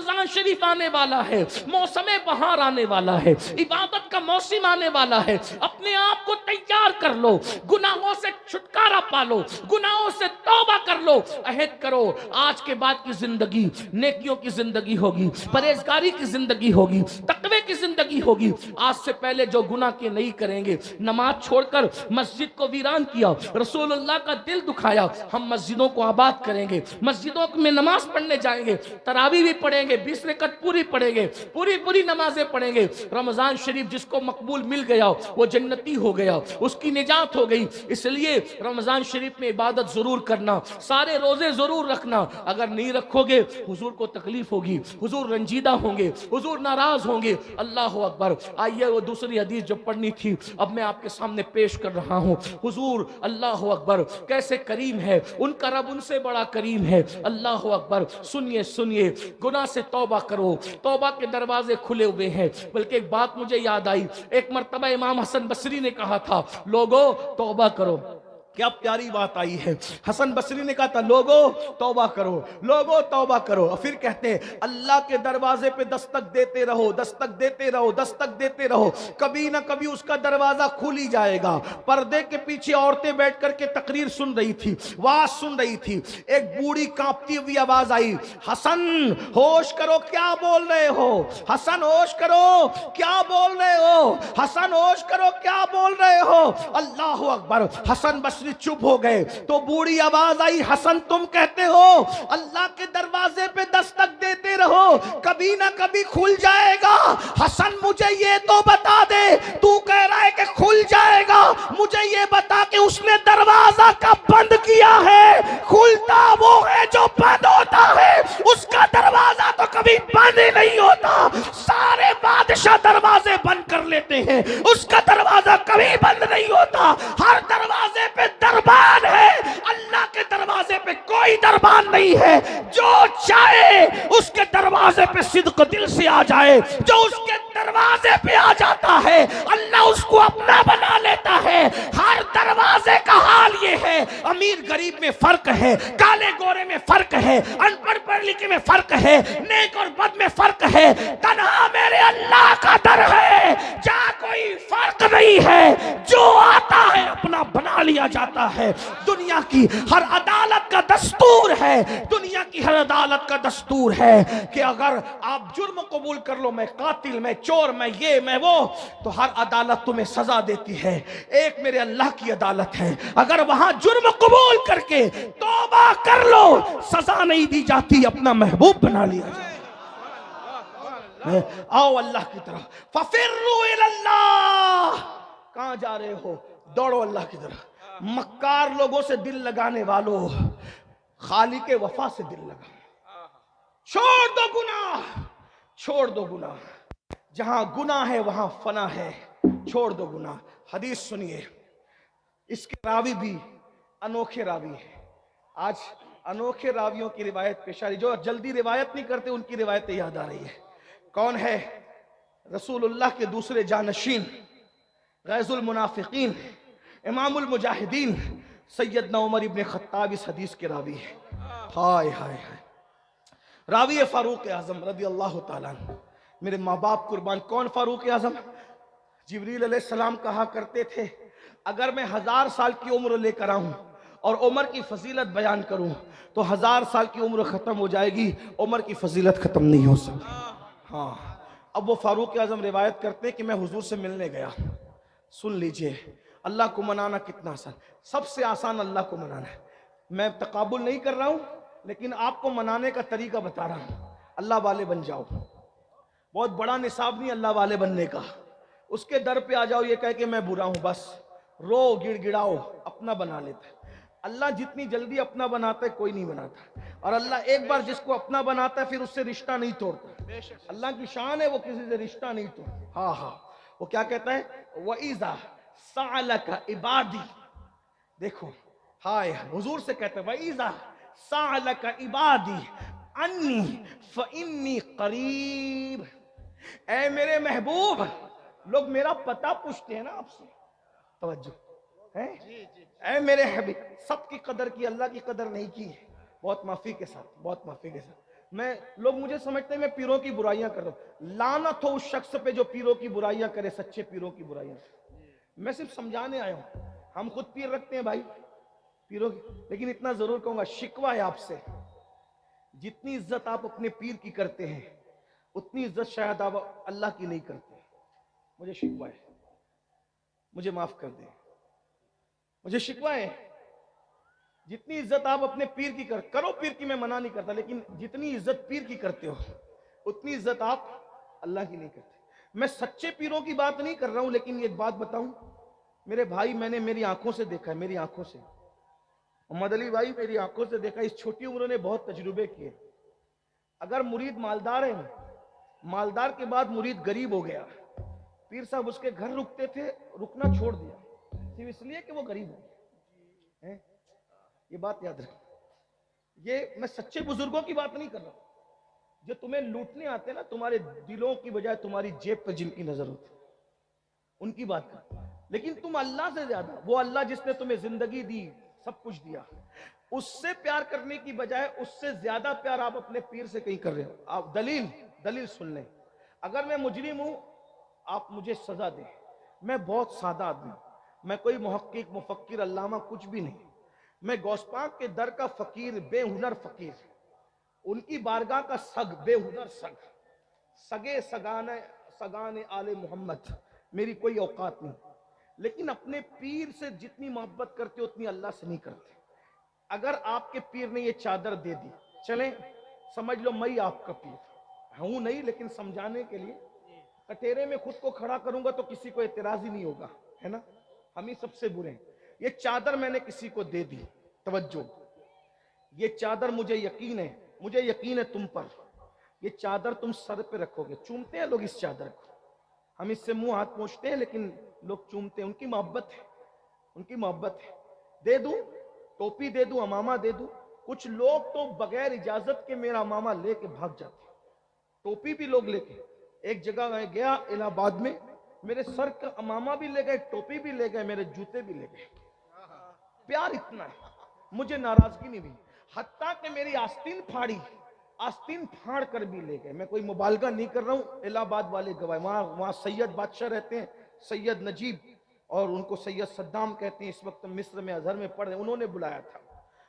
رمضان شریف آنے والا ہے، موسم بہار آنے والا ہے، عبادت کا موسم آنے والا ہے، اپنے آپ کو تیار کر لو، گناہوں سے چھٹکارا پالو، گناہوں سے توبہ کر لو، عہد کرو آج کے بعد کی زندگی نیکیوں کی زندگی ہوگی، پرہیزگاری کی زندگی ہوگی، تقوی کی زندگی ہوگی۔ آج سے پہلے جو گناہ کے نہیں کریں گے، نماز چھوڑ کر مسجد کو ویران کیا، رسول اللہ کا دل دکھایا، ہم مسجدوں کو آباد کریں گے، مسجدوں میں نماز پڑھنے جائیں گے، تراویح بھی پڑھیں گے، 20 رکعت پوری پڑھیں گے، پوری نمازیں پڑھیں گے۔ رمضان شریف جس کو مقبول مل گیا وہ جنتی ہو گیا، اس کی نجات ہو گئی۔ اس لیے رمضان شریف میں عبادت ضرور کرنا، سارے روزے ضرور رکھنا۔ اگر نہیں رکھو گے حضور کو تکلیف ہوگی، حضور رنجیدہ ہوں گے، حضور ناراض ہوں گے۔ اللہ اکبر۔ آئیے وہ دوسری حدیث جو پڑھنی تھی اب میں آپ کے سامنے پیش کر رہا ہوں۔ حضور اللہ اکبر کیسے کریم ہے، ان کا رب ان سے بڑا کریم ہے۔ اللہ اکبر۔ سنیے سنیے، گناہ سے توبہ کرو، توبہ کے دروازے کھلے ہوئے ہیں۔ بلکہ ایک بات مجھے یاد آئی، ایک مرتبہ امام حسن بصری نے کہا تھا لوگو توبہ کرو۔ کیا پیاری بات آئی ہے، حسن بصری نے کہا تھا لوگو توبہ کرو، لوگو توبہ کرو، اور پھر کہتے ہیں اللہ کے دروازے پہ دستک دیتے رہو، دستک دیتے رہو، دستک دیتے رہو، کبھی نہ کبھی اس کا دروازہ کھل ہی جائے گا۔ پردے کے پیچھے عورتیں بیٹھ کر کے تقریر سن رہی تھی، واز سن رہی تھی، ایک بوڑھی کانپتی ہوئی آواز آئی، حسن ہوش کرو کیا بول رہے ہو، حسن ہوش کرو کیا بول رہے ہو، حسن ہوش کرو کیا بول رہے ہو۔ اللہ اکبر۔ حسن بصری چپ ہو گئے تو بوڑھی آواز آئی، حسن تم کہتے ہو اللہ کے دروازے پہ دستک دیتے رہو کبھی نہ کبھی کھل جائے گا، حسن مجھے یہ تو بتا دے، تو کہہ رہا ہے کہ کھل جائے گا، مجھے یہ بتا کہ اس نے دروازہ کب بند کیا ہے؟ کھلتا وہ ہے جو بند ہوتا ہے، اس کا دروازہ تو کبھی بند ہی نہیں ہوتا۔ سارے بادشاہ دروازے بند کر لیتے ہیں، اس کا دروازہ کبھی بند نہیں ہوتا۔ ہر دروازے پہ دربان ہے، اللہ کے دروازے پہ کوئی دربان نہیں ہے۔ جو چاہے اس کے دروازے پہ صدق دل سے آ جائے، جو اس کے دروازے پہ آ جاتا ہے اللہ اس کو اپنا بنا لیتا ہے۔ ہر دروازے کا حال یہ ہے، امیر غریب میں فرق ہے، کالے گورے میں فرق ہے، ان پڑھ پڑھ لکھے میں فرق ہے، نیک اور بد میں فرق ہے، تنہا میرے اللہ کا در ہے جہاں کوئی فرق نہیں ہے، جو آتا ہے اپنا بنا لیا جاتا ہے۔ دنیا کی ہر عدالت کا دستور ہے، دنیا کی ہر عدالت کا دستور ہے کہ اگر آپ جرم قبول کر لو، میں قاتل، میں چور، میں یہ میں وہ، تو ہر عدالت تمہیں سزا دیتی ہے۔ ایک میرے اللہ کی عدالت ہے، اگر وہاں جرم قبول کر کے توبہ کر لو سزا نہیں دی جاتی، اپنا محبوب بنا لیا جاتا۔ آؤ اللہ کی طرف، فَفِرُّوا إِلَى اللَّهِ۔ کہاں جا رہے ہو؟ دوڑو اللہ کی طرف۔ مکار لوگوں سے دل لگانے والو، خالق وفا سے دل لگا۔ چھوڑ دو گناہ، چھوڑ دو گناہ، جہاں گناہ ہے وہاں فنا ہے، چھوڑ دو گناہ۔ حدیث سنیے، اس کے راوی بھی انوکھے راوی ہیں۔ آج انوکھے راویوں کی روایت پیش آ رہی، جو جلدی روایت نہیں کرتے ان کی روایتیں یاد آ رہی ہے۔ کون ہے؟ رسول اللہ کے دوسرے جانشین، غیظ المنافقین، امام المجاہدین سیدنا عمر ابن خطاب اس حدیث کے راوی ہیں۔ ہائے ہائے ہائے، راوی فاروق اعظم رضی اللہ تعالیٰ عنہ۔ میرے ماں باپ قربان، کون فاروق اعظم؟ جبریل علیہ السلام کہا کرتے تھے اگر میں 1000 سال کی عمر لے کر آؤں اور عمر کی فضیلت بیان کروں تو 1000 سال کی عمر ختم ہو جائے گی، عمر کی فضیلت ختم نہیں ہو سکتی۔ ہاں، اب وہ فاروق اعظم روایت کرتے ہیں کہ میں حضور سے ملنے گیا۔ سن لیجئے، اللہ کو منانا کتنا آسان، سب سے آسان اللہ کو منانا ہے۔ میں تقابل نہیں کر رہا ہوں لیکن آپ کو منانے کا طریقہ بتا رہا ہوں۔ اللہ والے بن جاؤ، بہت بڑا نصاب نہیں اللہ والے بننے کا، اس کے در پہ آ جاؤ یہ کہہ کہ میں برا ہوں، بس رو گڑ گڑاؤ، اپنا بنا لیتا ہے۔ اللہ جتنی جلدی اپنا بناتا ہے کوئی نہیں بناتا، اور اللہ ایک بار جس کو اپنا بناتا ہے پھر اس سے رشتہ نہیں توڑتا۔ اللہ کی شان ہے وہ کسی سے رشتہ نہیں توڑتا۔ ہاں ہاں، وہ کیا کہتا ہے؟ وَإِذَا سَأَلَكَ عِبَادِي، دیکھو ہائے حضور سے کہتا ہے وَإِذَا سَأَلَكَ عِبَادِي عَنِّي فَإِنِّي قَرِيبٌ۔ اے میرے محبوب، لوگ میرا پتہ پوچھتے ہیں نا آپ سے، توجہ ہے، اے میرے حبیب، سب کی قدر کی، اللہ کی قدر نہیں کی، بہت معافی کے ساتھ، بہت معافی کے ساتھ۔ میں لوگ مجھے سمجھتے ہیں میں پیروں کی برائیاں کر رہا ہوں. لعنت ہو اس شخص پہ جو پیروں کی برائیاں کرے, سچے پیروں کی برائیاں. میں صرف سمجھانے آیا ہوں. ہم خود پیر رکھتے ہیں بھائی پیروں کی, لیکن اتنا ضرور کہوں گا, شکوہ ہے آپ سے, جتنی عزت آپ اپنے پیر کی کرتے ہیں اتنی عزت شاید آپ اللہ کی نہیں کرتے. مجھے شکوہ ہے, مجھے معاف کر دیں, مجھے شکوہ ہے. جتنی عزت آپ اپنے پیر کی کرو, پیر کی میں منع نہیں کرتا, لیکن جتنی عزت پیر کی کرتے ہو اتنی عزت آپ اللہ کی نہیں کرتے. میں سچے پیروں کی بات نہیں کر رہا ہوں, لیکن ایک بات بتاؤں میرے بھائی, میں نے میری آنکھوں سے دیکھا ہے, میری آنکھوں سے, محمد علی بھائی میری آنکھوں سے دیکھا, اس چھوٹی عمروں نے بہت تجربے کیے. اگر مرید مالدار ہے, مالدار کے بعد مرید غریب ہو گیا, پیر صاحب اس کے گھر رکتے تھے, رکنا چھوڑ دیا صرف اس لیے کہ وہ غریب ہو. یہ بات یاد رکھ. یہ میں سچے بزرگوں کی بات نہیں کر رہا ہوں, جو تمہیں لوٹنے آتے نا, تمہارے دلوں کی بجائے تمہاری جیب پہ جن کی نظر ہوتی, ان کی بات کر. لیکن تم اللہ سے زیادہ, وہ اللہ جس نے تمہیں زندگی دی, سب کچھ دیا, اس سے پیار کرنے کی بجائے اس سے زیادہ پیار آپ اپنے پیر سے کہیں کر رہے ہو. آپ دلیل سن لیں. اگر میں مجرم ہوں آپ مجھے سزا دیں, میں بہت سادہ آدمی ہوں, میں کوئی محقق مفکر علامہ کچھ بھی نہیں, میں غوث پاک کے در کا فقیر, بے ہنر فقیر, ان کی بارگاہ کا سگ, بے ہنر سگ, سگے سگانے آل محمد, میری کوئی اوقات نہیں. لیکن اپنے پیر سے جتنی محبت کرتے اتنی اللہ سے نہیں کرتے. اگر آپ کے پیر نے یہ چادر دے دی, چلیں سمجھ لو میں آپ کا پیر ہوں نہیں, لیکن سمجھانے کے لیے کٹیرے میں خود کو کھڑا کروں گا تو کسی کو اعتراض ہی نہیں ہوگا, ہے نا, ہم ہی سب سے برے ہیں. یہ چادر میں نے کسی کو دے دی, توجہ, یہ چادر مجھے یقین ہے تم پر, یہ چادر تم سر پہ رکھو گے. چومتے ہیں لوگ اس چادر کو, ہم اس سے منہ ہاتھ پوچھتے ہیں لیکن لوگ چومتے ہیں, ان کی محبت ہے, ان کی محبت ہے. دے دوں ٹوپی, دے دوں امامہ, دے دوں. کچھ لوگ تو بغیر اجازت کے میرا امامہ لے کے بھاگ جاتے, ٹوپی بھی لوگ لے کے. ایک جگہ میں گیا الہ آباد میں, میرے سر کا امامہ بھی لے گئے, ٹوپی بھی لے گئے, میرے جوتے بھی لے گئے. پیار اتنا ہے, مجھے ناراضگی نہیں ہوئی, حتیٰ کہ میری آستین پھاڑی, آستین پھاڑ کر بھی لے گئے. میں کوئی مبالغہ نہیں کر رہا ہوں, الہ آباد والے گواہ, وہاں سید بادشاہ رہتے ہیں, سید نجیب, اور ان کو سید صدام کہتے ہیں, اس وقت مصر میں ازہر میں پڑھ رہے ہیں, انہوں نے بلایا تھا.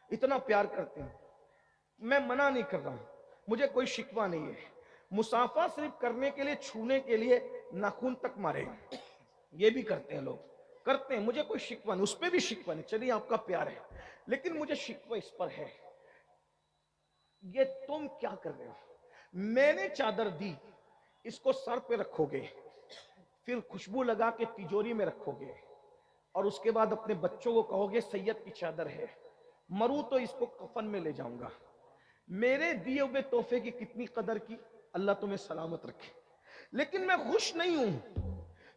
اتنا پیار کرتے ہیں, میں منع نہیں کر رہا ہوں, مجھے کوئی شکوہ نہیں ہے. مسافہ صرف کرنے کے لیے, چھونے کے لیے ناخن تک مارے, یہ بھی کرتے ہیں لوگ, کرتے ہیں, مجھے کوئی شکوہ نہیں, اس پہ بھی شکوہ نہیں, چلیے آپ کا پیار ہے. لیکن مجھے شکوہ اس پر ہے, یہ تم کیا کر رہے ہو. میں نے چادر دی, اس کو سر پہ رکھو گے, پھر خوشبو لگا کے تجوری میں رکھو گے, اور اس کے بعد اپنے بچوں کو کہو گے سید کی چادر ہے, مروں تو اس کو کفن میں لے جاؤں گا. میرے دیے ہوئے تحفے کی کتنی قدر کی, اللہ تمہیں سلامت رکھے. لیکن میں خوش نہیں ہوں,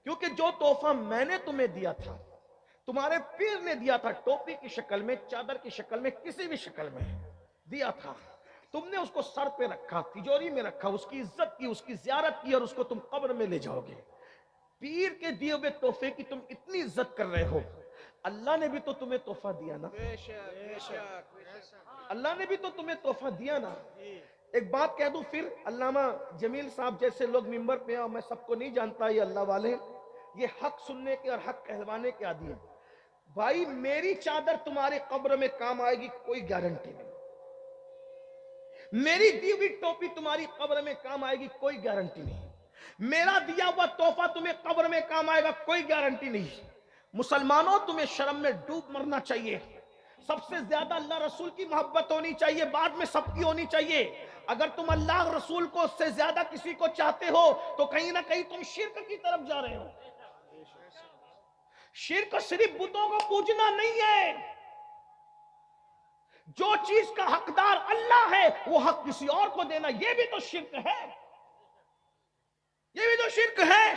کیونکہ جو تحفہ میں نے تمہیں دیا تھا, تمہارے پیر نے دیا تھا, ٹوپی کی شکل میں, چادر کی شکل میں, کسی بھی شکل میں دیا تھا, تم نے اس کو سر پہ رکھا, تجوری میں رکھا, اس کی عزت کی, اس کی زیارت کی, اور اس کو تم قبر میں لے جاؤ گے. پیر کے دیے ہوئے تحفے کی تم اتنی عزت کر رہے ہو, اللہ نے بھی تو تمہیں تحفہ دیا نا, اللہ نے بھی تو تمہیں تحفہ دیا نا. ایک بات کہہ دوں پھر, علامہ جمیل صاحب جیسے لوگ ممبر پہ ہیں, اور میں سب کو نہیں جانتا, یہ اللہ والے, یہ حق سننے کے اور حق کہلوانے کے عادی ہیں. بھائی میری چادر تمہارے قبر میں کام آئے گی, کوئی گارنٹی نہیں. میری دی ہوئی ٹوپی تمہاری قبر میں کام آئے گی, کوئی گارنٹی نہیں. میرا دیا ہوا تحفہ تمہیں قبر میں کام آئے گا, کوئی گارنٹی نہیں. مسلمانوں تمہیں شرم میں ڈوب مرنا چاہیے. سب سے زیادہ اللہ رسول کی محبت ہونی چاہیے, بعد میں سب کی ہونی چاہیے. اگر تم اللہ رسول کو اس سے زیادہ کسی کو چاہتے ہو تو کہیں نہ کہیں تم شرک کی طرف جا رہے ہو. شرک صرف بتوں کو پوجنا نہیں ہے, جو چیز کا حقدار اللہ ہے وہ حق کسی اور کو دینا, یہ بھی تو شرک ہے, یہ بھی تو شرک ہے.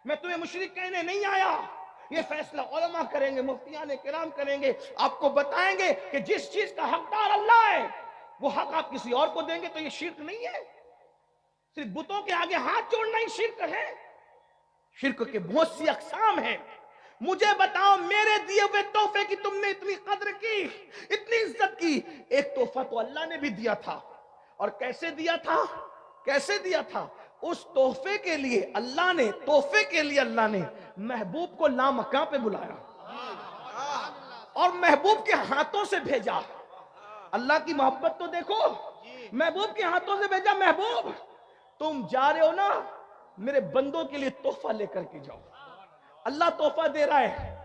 میں تمہیں مشرک کہنے نہیں آیا, یہ فیصلہ علماء کریں گے, مفتیان کرام کریں گے, آپ کو بتائیں گے کہ جس چیز کا حقدار اللہ ہے وہ حق آپ کسی اور کو دیں گے تو یہ شرک نہیں ہے. صرف بتوں کے آگے ہاتھ جوڑنا ہی شرک ہے. شرک کے بہت سی اقسام ہیں. مجھے بتاؤ میرے دیے ہوئے تحفے کی تم نے اتنی قدر کی, اتنی عزت کی. ایک تحفہ تو اللہ نے بھی دیا تھا, اور کیسے دیا تھا؟ کیسے دیا تھا؟ اس تحفے کے لیے اللہ نے، تحفے کے لیے اللہ نے محبوب کو لامکاں پہ بلایا اور محبوب کے ہاتھوں سے بھیجا۔ اللہ کی محبت تو دیکھو، محبوب کے ہاتھوں سے بھیجا، محبوب تم جا رہے ہو نا، میرے بندوں کے لیے تحفہ لے کر کے جاؤ۔ اللہ تحفہ دے رہا ہے،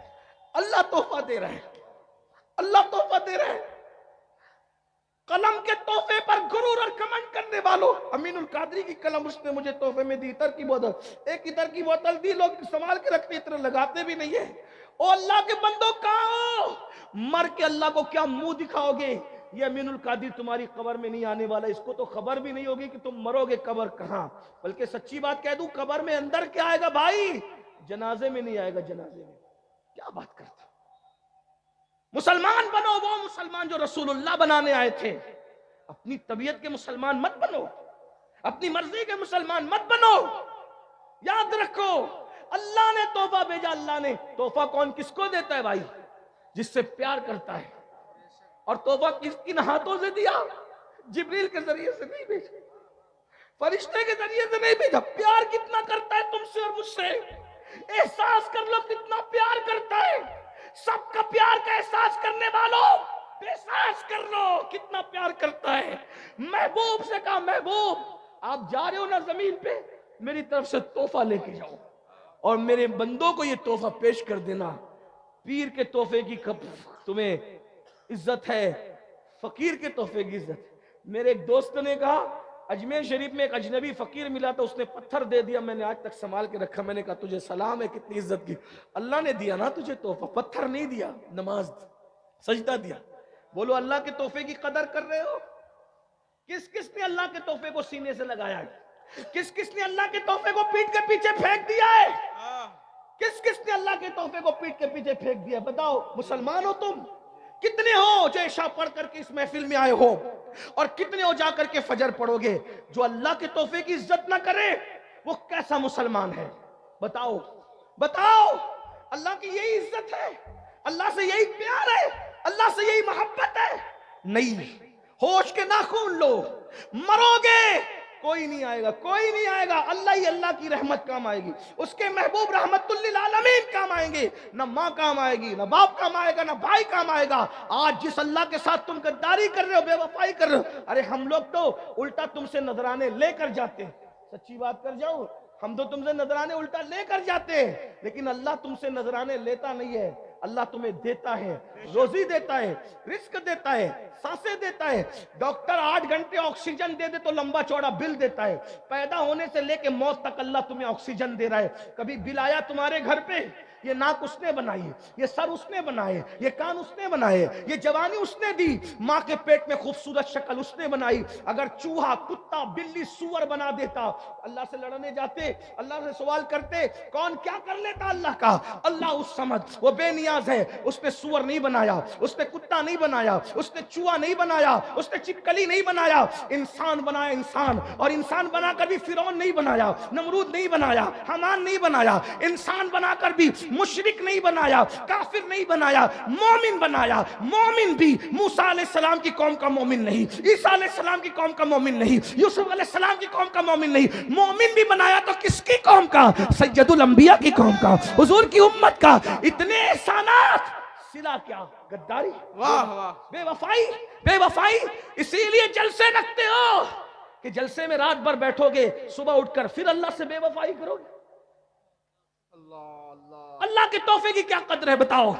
اللہ تحفہ دے رہا ہے، اللہ تحفہ دے رہا ہے۔ قلم کے تحفے پر غرور اور گھمنڈ کرنے والوں، امین القادری کی قلم اس نے مجھے تحفے میں دی، عطر کی بوتل، ایک عطر کی بوتل دی، لوگ سنبھال کے رکھتے، عطر لگاتے بھی نہیں ہے۔ او اللہ کے بندوں کہاں ہو؟ مر کے اللہ کو کیا منہ دکھاؤ گے؟ یہ امین القادری تمہاری قبر میں نہیں آنے والا، اس کو تو خبر بھی نہیں ہوگی کہ تم مرو گے، قبر کہاں۔ بلکہ سچی بات کہہ دوں، قبر میں اندر کیا آئے گا بھائی؟ جنازے میں نہیں آئے گا، جنازے میں۔ کیا بات کرتے؟ مسلمان بنو، وہ مسلمان جو رسول اللہ بنانے آئے تھے۔ اپنی طبیعت کے مسلمان مت بنو، اپنی مرضی کے مسلمان مت بنو۔ یاد رکھو، اللہ نے تحفہ بھیجا۔ اللہ نے تحفہ کون کس کو دیتا ہے بھائی؟ جس سے پیار کرتا ہے۔ اور تحفہ کن ہاتھوں سے دیا؟ جبریل کے ذریعے سے نہیں بھیجا، فرشتے کے ذریعے سے نہیں بھیجا۔ پیار کتنا کرتا ہے تم سے اور مجھ سے، احساس کر لو کتنا پیار کرتا ہے۔ سب کا پیار کا احساس کرنے والوں، احساس کر لو کتنا پیار کرتا ہے۔ محبوب سے کہا، محبوب آپ جا رہے ہو نا زمین پہ، میری طرف سے تحفہ لے کے جاؤ اور میرے بندوں کو یہ تحفہ پیش کر دینا۔ پیر کے تحفے کی تمہیں عزت ہے، فقیر کے تحفے کی عزت۔ میرے ایک دوست نے کہا، اجمیر شریف میں ایک اجنبی فقیر ملا تھا، اس نے پتھر دے دیا، میں نے آج تک سنبھال کے رکھا۔ میں نے کہا تجھے سلام ہے، کتنی عزت کی۔ اللہ نے دیا نا تجھے تحفہ، پتھر نہیں دیا، نماز سجدہ دیا۔ بولو اللہ کے تحفے کی قدر کر رہے ہو؟ کس کس نے اللہ کے تحفے کو سینے سے لگایا ہے؟ کس کس نے اللہ کے تحفے کو پیٹ کے پیچھے پھینک دیا ہے؟ کس کس نے اللہ کے تحفے کو پیٹ کے پیچھے پھینک دیا؟ بتاؤ، مسلمان ہو تم؟ کتنے ہو جو عشاء پڑھ کر کے اس محفل میں آئے ہو؟ اور کتنے ہو جا کر کے فجر پڑھو گے؟ جو اللہ کے تحفے کی عزت نہ کرے وہ کیسا مسلمان ہے؟ بتاؤ بتاؤ۔ اللہ کی یہی عزت ہے، اللہ سے یہی پیار ہے، اللہ سے یہی محبت ہے؟ نہیں، ہوش کے ناخن لو، مرو گے کوئی نہیں آئے گا، کوئی نہیں آئے گا۔ اللہ ہی اللہ کی رحمت کام آئے گی، اس کے محبوب رحمت للعالمین کام آئیں گے۔ نہ ماں کام آئے گی، نہ باپ کام آئے گا، نہ بھائی کام آئے گا۔ آج جس اللہ کے ساتھ تم غداری کر رہے ہو، بے وفائی کر رہے ہو، ارے ہم لوگ تو الٹا تم سے نذرانے لے کر جاتے ہیں۔ سچی بات کر جاؤ، ہم تو تم سے نذرانے الٹا لے کر جاتے ہیں، لیکن اللہ تم سے نذرانے لیتا نہیں ہے۔ اللہ تمہیں دیتا ہے، روزی دیتا ہے، رزق دیتا ہے، سانسیں دیتا ہے۔ ڈاکٹر 8 گھنٹے آکسیجن دے دے تو لمبا چوڑا بل دیتا ہے۔ پیدا ہونے سے لے کے موت تک اللہ تمہیں آکسیجن دے رہا ہے۔ کبھی بل آیا تمہارے گھر پہ؟ یہ ناک اس نے بنائی، یہ سر اس نے بنائے، یہ کان اس نے بنائے، یہ جوانی اس نے دی، ماں کے پیٹ میں خوبصورت شکل اس نے بنائی۔ اگر چوہا، کتا، بلی، سور بنا دیتا، اللہ سے لڑنے جاتے، اللہ سے سوال کرتے، کون کیا کر لیتا اللہ کا؟ اللہ اس سمجھ، وہ بے نیاز ہے، اس نے سور نہیں بنایا، اس نے کتا نہیں بنایا، اس نے چوہا نہیں بنایا، اس نے چپکلی نہیں بنایا، انسان بنایا انسان۔ اور انسان بنا کر بھی فرعون نہیں بنایا، نمرود نہیں بنایا، حمان نہیں بنایا، انسان بنا کر بھی مشرک نہیں بنایا، کافر نہیں بنایا، مومن بنایا۔ مومن بھی موسیٰ علیہ السلام کی قوم کا مومن نہیں، عیسیٰ علیہ السلام کی قوم کا مومن نہیں، یوسف علیہ السلام کی قوم کا مومن نہیں۔ مومن بھی بنایا تو کس کی قوم کا؟ سید الانبیاء کی قوم کا، حضور کی امت کا۔ اتنے احسانات، صلہ کیا؟ غداری، واہ واہ، بے وفائی، بے وفائی۔ اسی لیے جلسے رکھتے ہو کہ جلسے میں رات بھر بیٹھو گے، صبح اٹھ کر پھر اللہ سے بے وفائی کرو گے۔ اللہ کے تحفے کی کیا قدر ہے بتاؤ؟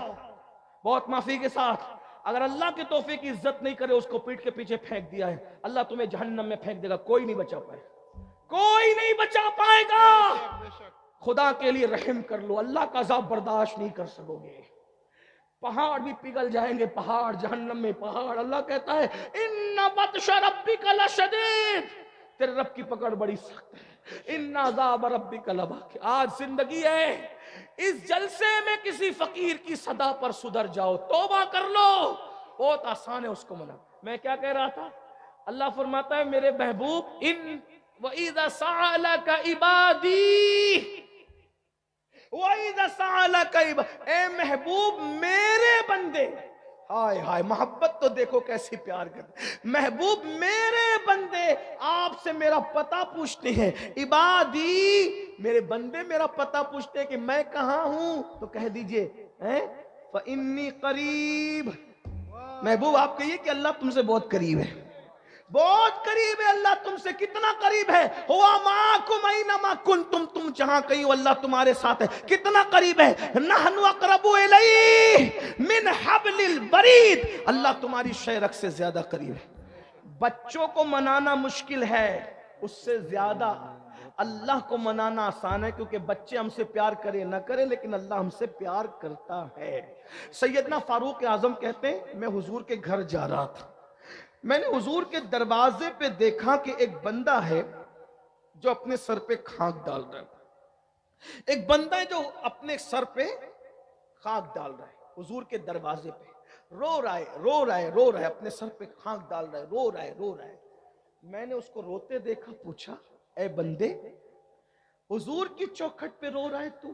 بہت معافی کے ساتھ، اگر اللہ کے تحفے کی عزت نہیں کرے، اس کو پیٹ کے پیچھے پھینک دیا ہے، اللہ تمہیں جہنم میں پھینک دے گا، کوئی نہیں بچا پائے، کوئی نہیں بچا پائے گا۔ خدا کے لیے رحم کر لو، اللہ کا عذاب برداشت نہیں کر سکو گے۔ پہاڑ بھی پگھل جائیں گے، پہاڑ جہنم میں پہاڑ۔ اللہ کہتا ہے ان بطش ربک لشدید، تیرے رب کی پکڑ بڑی سخت ہے۔ ان عذاب ربک لواقع۔ آج زندگی ہے، اس جلسے میں کسی فقیر کی صدا پر سدھر جاؤ، توبہ کر لو، بہت آسان ہے اس کو منا۔ میں کیا کہہ رہا تھا؟ اللہ فرماتا ہے میرے محبوب، ان وَإِذَا سَأَلَكَ عِبَادِي، وَإِذَا سَأَلَكَ عِبَادِي، اے محبوب میرے بندے، ہائے ہائے، محبت تو دیکھو کیسی پیار کرتے، محبوب میرے بندے بندے آپ سے میرا پتہ پوچھتے ہیں، عبادی میرے بندے میرا پتہ پوچھتے ہیں کہ میں کہاں ہوں، تو کہہ دیجئے فَإِنِّي قریب۔ محبوب آپ کہیے کہ اللہ تم سے بہت قریب ہے، بہت قریب ہے اللہ تم سے۔ کتنا قریب ہے؟ ہوا معاکم اینما کنتم، تم جہاں کہیں ہو اللہ تمہارے ساتھ ہے۔ کتنا قریب ہے؟ نحن اقرب الیہ من حبل الورید، اللہ تمہاری شہرک سے زیادہ قریب ہے۔ بچوں کو منانا مشکل ہے، اس سے زیادہ اللہ کو منانا آسان ہے، کیونکہ بچے ہم سے پیار کرے نہ کرے لیکن اللہ ہم سے پیار کرتا ہے۔ سیدنا فاروق اعظم کہتے ہیں میں حضور کے گھر جا رہا تھا، میں نے حضور کے دروازے پہ دیکھا کہ ایک بندہ ہے جو اپنے سر پہ خاک ڈال رہا ہے، ایک بندہ ہے جو اپنے سر پہ خاک ڈال رہا ہے، حضور کے دروازے پہ رو رہا ہے، رو رہا ہے، رو رہا ہے، اپنے سر پہ خاک ڈال رہا ہے، رو رہا ہے، رو رہا ہے۔ میں نے اس کو روتے دیکھا، پوچھا اے بندے حضور کی چوکھٹ پہ رو رہا ہے تو،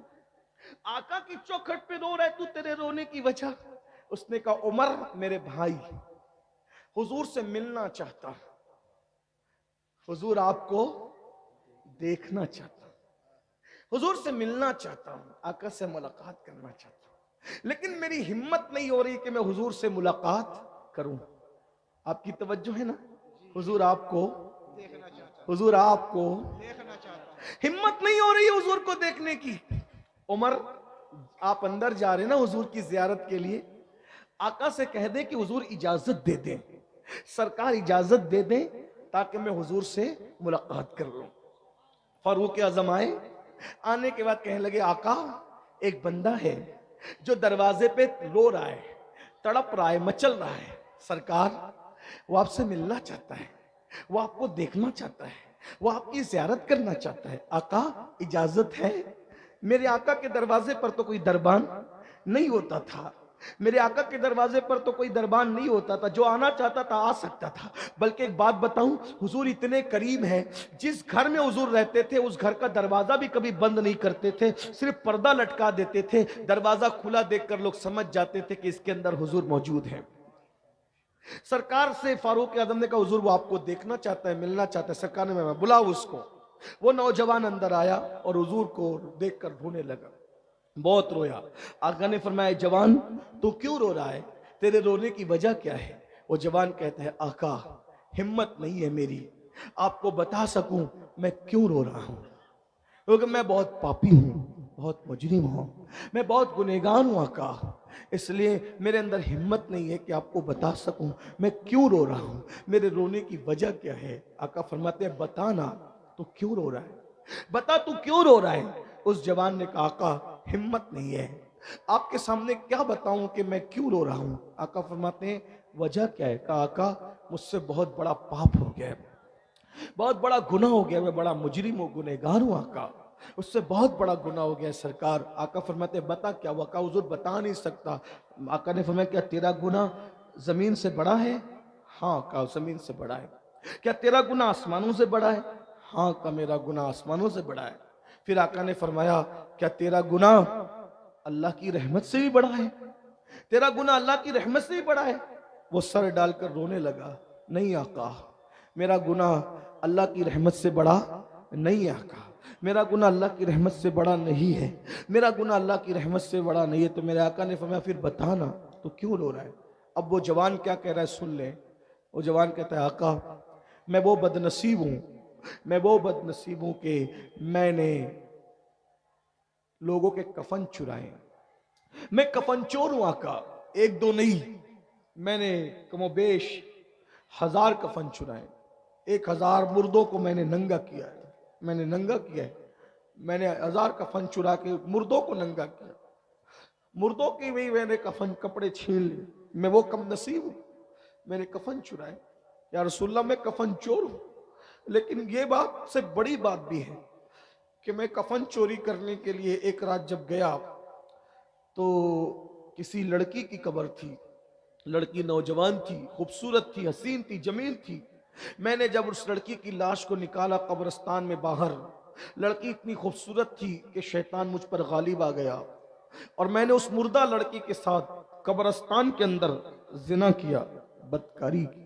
آقا کی چوکھٹ پہ رو رہا ہے تو، تیرے رونے کی وجہ؟ اس نے کہا عمر میرے بھائی حضور سے ملنا چاہتا ہوں، حضور آپ کو دیکھنا چاہتا ہوں، حضور سے ملنا چاہتا ہوں، آقا سے ملاقات کرنا چاہتا ہوں، لیکن میری ہمت نہیں ہو رہی کہ میں حضور سے ملاقات کروں۔ آپ کی توجہ ہے نا؟ حضور آپ کو حضور آپ کو ہمت نہیں ہو رہی حضور کو دیکھنے کی۔ عمر آپ اندر جا رہے نا حضور کی زیارت کے لیے، آقا سے کہہ دیں کہ حضور اجازت دے دیں، سرکار اجازت دے دیں تاکہ میں حضور سے ملاقات کر لوں۔ فاروق اعظم آئے، آنے کے بعد کہنے لگے آقا ایک بندہ ہے جو دروازے پہ رو رہا ہے، تڑپ رہا ہے، مچل رہا ہے، سرکار وہ آپ سے ملنا چاہتا ہے، وہ آپ کو دیکھنا چاہتا ہے، وہ آپ کی زیارت کرنا چاہتا ہے، آقا اجازت ہے؟ میرے آقا کے دروازے پر تو کوئی دربان نہیں ہوتا تھا، میرے آقا کے دروازے پر تو کوئی دربان نہیں ہوتا تھا، جو آنا چاہتا تھا آ سکتا تھا۔ بلکہ ایک بات بتاؤں، حضور اتنے قریب ہیں، جس گھر میں حضور رہتے تھے اس گھر کا دروازہ بھی کبھی بند نہیں کرتے تھے، صرف پردہ لٹکا دیتے تھے، دروازہ کھلا دیکھ کر لوگ سمجھ جاتے تھے کہ اس کے اندر حضور موجود ہیں۔ سرکار سے فاروق اعظم نے کہا حضور وہ آپ کو دیکھنا چاہتا ہے، ملنا چاہتا ہے۔ سرکار نے میں بلاؤ اس کو۔ وہ نوجوان اندر آیا اور حضور کو دیکھ کر رونے لگا، بہت رویا۔ آقا نے فرمایا جوان تو کیوں رو رہا ہے، تیرے رونے کی وجہ کیا ہے؟ وہ جوان کہتا ہے آقا ہمت نہیں ہے میری آپ کو بتا سکوں میں کیوں رو رہا ہوں، کیونکہ میں بہت پاپی ہوں، بہت مجرم ہوں، میں بہت گنہگار ہوں آقا، اس لیے میرے اندر ہمت نہیں ہے کہ آپ کو بتا سکوں میں کیوں رو رہا ہوں، میرے رونے کی وجہ کیا ہے۔ آقا فرماتے ہیں بتانا تو کیوں رو رہا ہے، بتا تو کیوں رو رہا ہے۔ اس جوان نے کہا آقا ہمت نہیں ہے، آپ کے سامنے کیا بتاؤں کہ میں کیوں رو رہا ہوں۔ آقا فرماتے ہیں وجہ کیا ہے؟ کہا آقا مجھ سے بہت بڑا پاپ ہو گیا ہے، بہت بڑا گناہ ہو گیا، میں بڑا مجرم ہوں، گنہگار ہوں آقا، اس سے بہت بڑا گناہ ہو گیا سرکار۔ آقا فرماتے ہیں بتا کیا ہوا؟ کہا حضور بتا نہیں سکتا۔ آقا نے فرمایا کیا تیرا گناہ زمین سے بڑا ہے؟ ہاں کہا زمین سے بڑا ہے۔ کیا تیرا گناہ آسمانوں سے بڑا ہے؟ ہاں کہا میرا گناہ آسمانوں سے بڑا ہے۔ پھر آقا نے فرمایا کیا تیرا گناہ اللہ کی رحمت سے بھی بڑا ہے؟ تیرا گناہ اللہ کی رحمت سے بھی بڑا ہے؟ وہ سر ڈال کر رونے لگا، نہیں آقا میرا گناہ اللہ کی رحمت سے بڑا نہیں ہے آقا، میرا گناہ اللہ کی رحمت سے بڑا نہیں ہے، میرا گناہ اللہ کی رحمت سے بڑا نہیں ہے۔ تو میرے آقا نے فرمایا پھر بتانا تو کیوں رو رہا ہے۔ اب وہ جوان کیا کہہ رہا ہے سن لیں۔ وہ جوان کہتا ہے آقا میں وہ بدنصیب ہوں، میں وہ بدنصیب ہوں کہ میں نے لوگوں کے کفن چرائے، میں کفن چور ہوں آقا، ایک دو نہیں، میں نے کم و بیش 1000 کفن چرائے، 1000 مردوں کو میں نے ننگا کیا ہے، میں نے ننگا کیا ہے، میں نے 1000 کفن چرا کے مردوں کو ننگا کیا، مردوں کی بھی میں نے کفن کپڑے چھین لیے، میں وہ کم نصیب ہوں، میں نے کفن چرائے۔ یا رسول اللہ میں کفن چور ہوں، لیکن یہ بات سے بڑی بات بھی ہے کہ میں کفن چوری کرنے کے لیے ایک رات جب گیا تو کسی لڑکی کی قبر تھی، لڑکی نوجوان تھی، خوبصورت تھی، حسین تھی، جمیل تھی۔ میں نے جب اس لڑکی کی لاش کو نکالا قبرستان میں باہر، لڑکی اتنی خوبصورت تھی کہ شیطان مجھ پر غالب آ گیا اور میں نے اس مردہ لڑکی کے ساتھ قبرستان کے اندر زنا کیا، بدکاری کی۔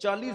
40